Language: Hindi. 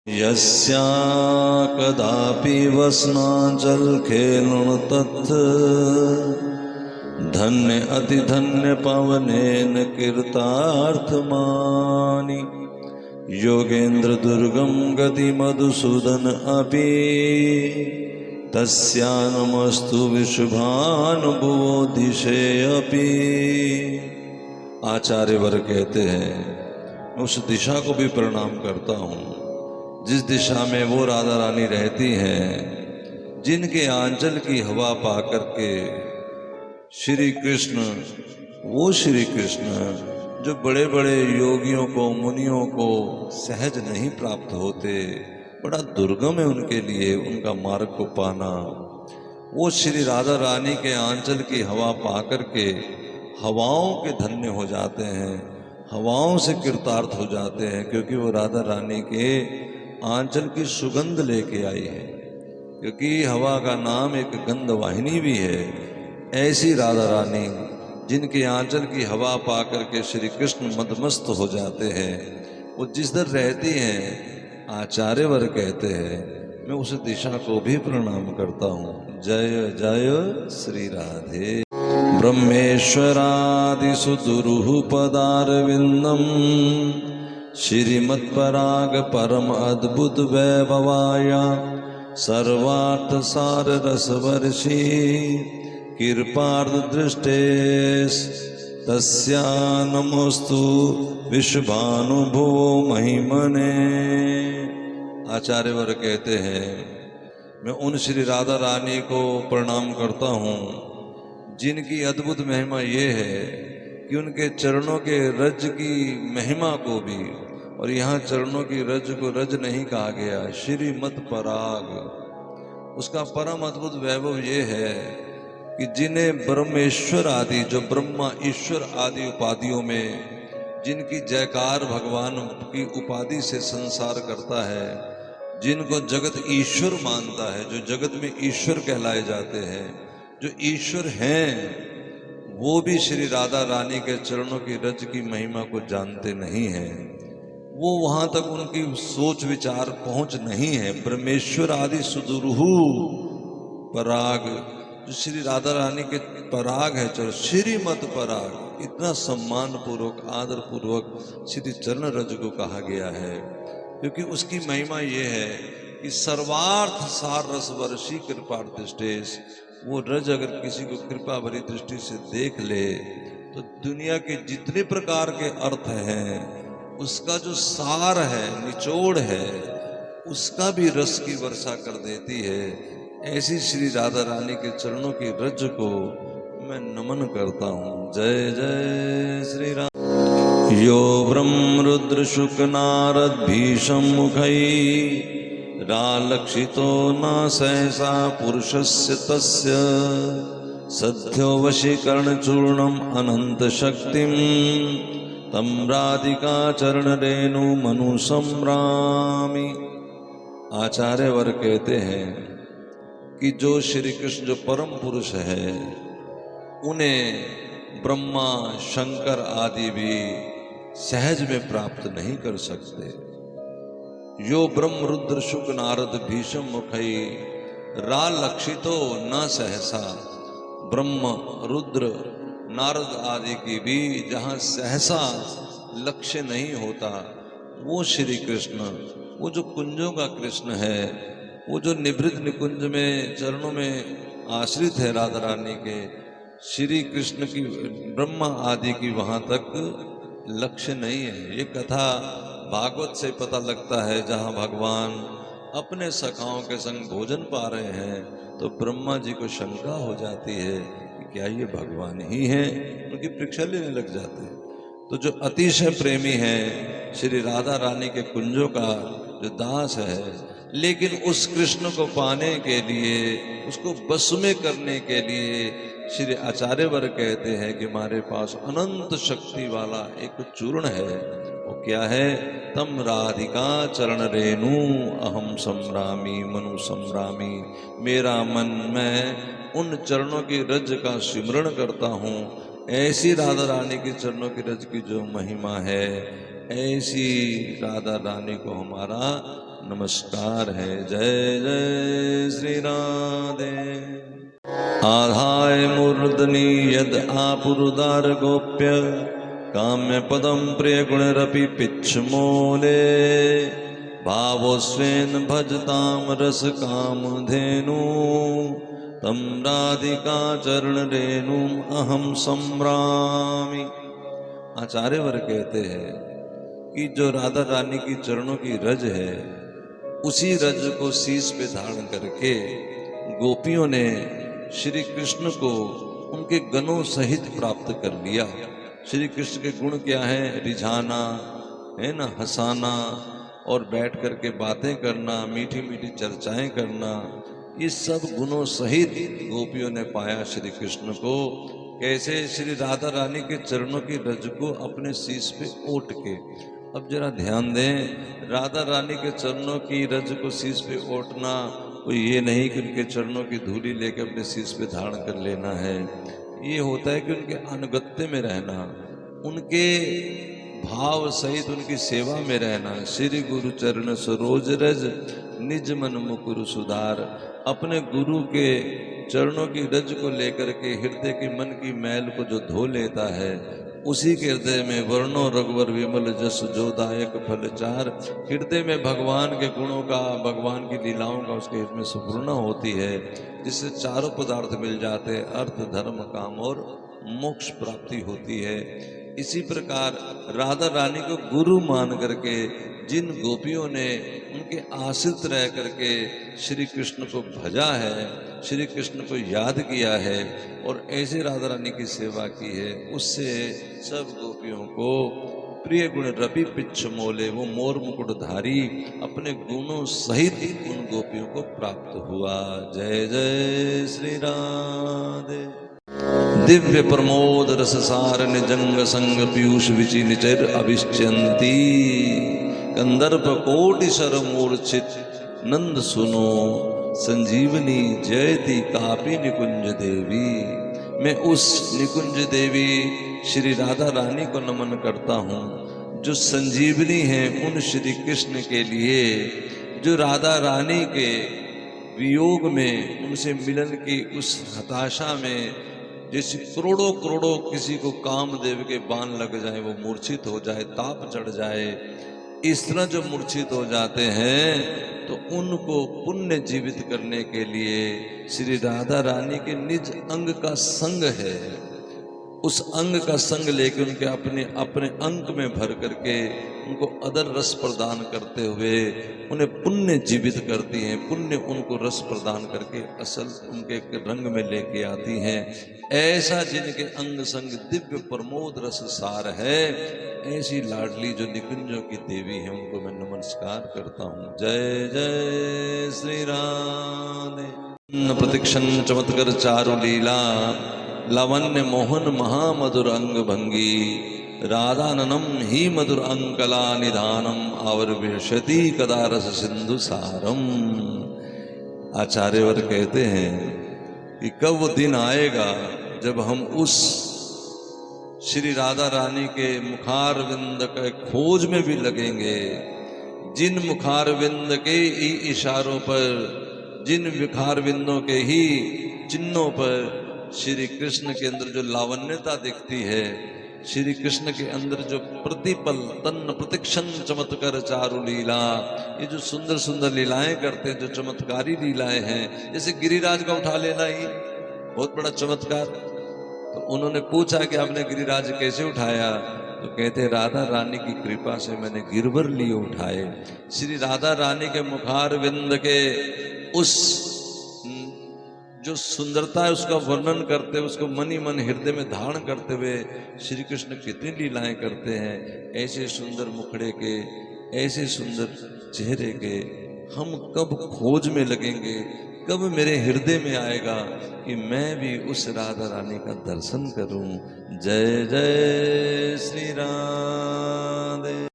यस्या कदापि वसनाचलखेलुण तत् धन्य अति धन्य पावनेन कीर्तार्थमानि योगेन्द्र दुर्गम गति मधुसूदन अपि तस्या नमस्तु विशुभानुभुवो दिशे अपि। आचार्य वर कहते हैं मैं उस दिशा को भी प्रणाम करता हूँ जिस दिशा में वो राधा रानी रहती हैं, जिनके आंचल की हवा पाकर के श्री कृष्ण, वो श्री कृष्ण जो बड़े बड़े योगियों को मुनियों को सहज नहीं प्राप्त होते, बड़ा दुर्गम है उनके लिए उनका मार्ग को पाना। वो श्री राधा रानी के आंचल की हवा पाकर के हवाओं के धन्य हो जाते हैं, हवाओं से कृतार्थ हो जाते हैं, क्योंकि वो राधा रानी के आंचल की सुगंध लेके आई है। क्योंकि हवा का नाम एक गंध वाहिनी भी है। ऐसी राधा रानी जिनके आंचल की हवा पाकर के श्री कृष्ण मदमस्त हो जाते हैं, वो जिस दर रहती हैं, आचार्यवर कहते हैं मैं उस दिशा को भी प्रणाम करता हूँ। जय जय श्री राधे। ब्रह्मेश्वरादि सुदुरुः पदारविंदम श्रीमत्पराग परम अद्भुत वैभवाया सर्वार्थ सार रसवर्षी कृपार्थ दृष्टेश तस्या नमोस्तु विश्वानुभो महिमने। आचार्यवर कहते हैं मैं उन श्री राधा रानी को प्रणाम करता हूँ जिनकी अद्भुत महिमा ये है कि उनके चरणों के रज की महिमा को भी, और यहाँ चरणों की रज को रज नहीं कहा गया, श्रीमत पराग, उसका परम अद्भुत वैभव ये है कि जिन्हें ब्रह्मेश्वर आदि, जो ब्रह्मा ईश्वर आदि उपाधियों में जिनकी जयकार भगवान की उपाधि से संसार करता है, जिनको जगत ईश्वर मानता है, जो जगत में ईश्वर कहलाए जाते हैं, जो ईश्वर हैं, वो भी श्री राधा रानी के चरणों की रज की महिमा को जानते नहीं हैं। वो वहां तक उनकी सोच विचार पहुंच नहीं है। ब्रह्मेश्वर आदि सुदुरुहु पराग, जो श्री राधा रानी के पराग है, चलो श्रीमत पराग, इतना सम्मान पूर्वक आदर पूर्वक श्री चरण रज को कहा गया है, क्योंकि उसकी महिमा ये है कि सर्वार्थ सार रस वर्षी कृपार्थिष्टेश। वो रज अगर किसी को कृपा भरी दृष्टि से देख ले तो दुनिया के जितने प्रकार के अर्थ हैं, उसका जो सार है, निचोड़ है, उसका भी रस की वर्षा कर देती है। ऐसी श्री राधा रानी के चरणों की रज को मैं नमन करता हूँ। जय जय श्री राम। यो ब्रह्म रुद्र शुक नारद भीषम मुखै रालक्षितो न सहसा पुरुषस्य तस्य सद्यो वशीकरण चूर्णम अनंत शक्तिम तम राधिका चरण रेणु मनु संभ्रामि। आचार्यवर कहते हैं कि जो श्री कृष्ण, जो परम पुरुष है, उन्हें ब्रह्मा शंकर आदि भी सहज में प्राप्त नहीं कर सकते। यो ब्रह्म रुद्र शुक नारद भीषम मुखई रालक्षितो न सहसा, ब्रह्म रुद्र नारद आदि की भी जहाँ सहसा लक्ष्य नहीं होता, वो श्री कृष्ण, वो जो कुंजों का कृष्ण है, वो जो निभृत निकुंज में चरणों में आश्रित है राधा रानी के, श्री कृष्ण की ब्रह्मा आदि की वहाँ तक लक्ष्य नहीं है। ये कथा भागवत से पता लगता है, जहाँ भगवान अपने सखाओं के संग भोजन पा रहे हैं तो ब्रह्मा जी को शंका हो जाती है कि क्या ये भगवान ही हैं, उनकी परीक्षा लेने लग जाते हैं। तो जो अतिशय प्रेमी है श्री राधा रानी के कुंजों का जो दास है, लेकिन उस कृष्ण को पाने के लिए, उसको बस में करने के लिए श्री आचार्यवर कहते हैं कि हमारे पास अनंत शक्ति वाला एक चूर्ण है। वो क्या है? तम राधिका चरण रेणु अहम संभ्रामी मनु संभ्रामी। मेरा मन, मैं उन चरणों की रज का सिमरण करता हूँ। ऐसी राधा रानी के चरणों की रज की जो महिमा है, ऐसी राधा रानी को हमारा नमस्कार है। जय जय श्री राधे। आधाय मूर्धनि यद आपुरुदार गोप्य काम्य पदम प्रिय गुणरपि पिच्छमूले भावोस्वेन भजताम रस कामधेनु तम राधिका चरण रेणुम अहम सम्रामि। आचार्यवर कहते हैं कि जो राधा रानी की चरणों की रज है, उसी रज को शीश पे धारण करके गोपियों ने श्री कृष्ण को उनके गणों सहित प्राप्त कर लिया। श्री कृष्ण के गुण क्या है? रिझाना है ना, हंसाना और बैठ करके बातें करना, मीठी मीठी चर्चाएं करना, ये सब गुणों सहित गोपियों ने पाया श्री कृष्ण को। कैसे? श्री राधा रानी के चरणों की रज को अपने शीश पे ओट के। अब जरा ध्यान दें, राधा रानी के चरणों की रज को शीश पे ओटना कोई ये नहीं कि उनके चरणों की धूली लेके अपने शीश पे धारण कर लेना है। ये होता है कि उनके अनुगत्य में रहना, उनके भाव सहित उनकी सेवा में रहना। श्री गुरु चरण सरोज रज निज मन मुकुर सुधार। अपने गुरु के चरणों की रज को लेकर के हृदय की मन की मैल को जो धो लेता है, उसी के हृदय में वर्णो रघुवर विमल जस जोदायक फल चार। हृदय में भगवान के गुणों का, भगवान की लीलाओं का उसके हृदय में स्फुरना होती है, जिससे चारों पदार्थ मिल जाते हैं, अर्थ धर्म काम और मोक्ष प्राप्ति होती है। इसी प्रकार राधा रानी को गुरु मान करके जिन गोपियों ने उनके आश्रित रह करके श्री कृष्ण को भजा है, श्री कृष्ण को याद किया है और ऐसे राधा रानी की सेवा की है, उससे सब गोपियों को प्रिय गुण रवि पिच्छ मोले, वो मोर मुकुटधारी अपने गुणों सहित उन गोपियों को प्राप्त हुआ। जय जय श्री राधे। दिव्य प्रमोद रस सार निजंग संग पीयूष विचि निचर अभिष्यंती कंदर्प कोटि सर मूर्छित नंद सुनो संजीवनी जयति कापी निकुंज देवी। मैं उस निकुंज देवी श्री राधा रानी को नमन करता हूँ जो संजीवनी है उन श्री कृष्ण के लिए, जो राधा रानी के वियोग में, उनसे मिलन की उस हताशा में, जैसे करोड़ों करोड़ों किसी को कामदेव के बाण लग जाए, वो मूर्छित हो जाए, ताप चढ़ जाए, इस तरह जो मूर्छित हो जाते हैं, तो उनको पुण्य जीवित करने के लिए श्री राधा रानी के निज अंग का संग है। उस अंग का संग लेके उनके अपने अपने अंक में भर करके उनको अदर रस प्रदान करते हुए उन्हें पुण्य जीवित करती हैं। पुण्य उनको रस प्रदान करके असल उनके रंग में लेके आती हैं। ऐसा जिनके अंग संग दिव्य प्रमोद रस सार है, ऐसी लाडली जो निकुंजों की देवी है, उनको मैं नमस्कार करता हूँ। जय जय श्री राधे। प्रतिक्षण चमत्कार चारु लीला लावण्य मोहन महामधुर अंग भंगी राधाननम ही मधुर अंकला निधानम आवर्भ्यषति कदा रस सिंधु सारम। आचार्यवर कहते हैं कि कब वो दिन आएगा जब हम उस श्री राधा रानी के मुखारविंद के खोज में भी लगेंगे, जिन मुखारविंद के ही इशारों पर, जिन विखारविंदों के ही चिन्हों पर श्री कृष्ण के अंदर जो लावण्यता दिखती है, श्री कृष्ण के अंदर जो प्रतिपल तन्न प्रतिक्षण चमत्कार चारु लीला, ये जो सुंदर सुंदर लीलाएं करते हैं, जो चमत्कारी लीलाएं हैं, जैसे गिरिराज का उठा लेना ही बहुत बड़ा चमत्कार। तो उन्होंने पूछा कि आपने गिरिराज कैसे उठाया? तो कहते राधा रानी की कृपा से मैंने गिरवर लिए उठाए। श्री राधा रानी के मुखारविंद के उस जो सुंदरता है उसका वर्णन करते हुए, उसको मन ही मन हृदय में धारण करते हुए श्री कृष्ण कितनी लीलाएं करते हैं। ऐसे सुंदर मुखड़े के, ऐसे सुंदर चेहरे के हम कब खोज में लगेंगे, कब मेरे हृदय में आएगा कि मैं भी उस राधा रानी का दर्शन करूं। जय जय श्री राधे।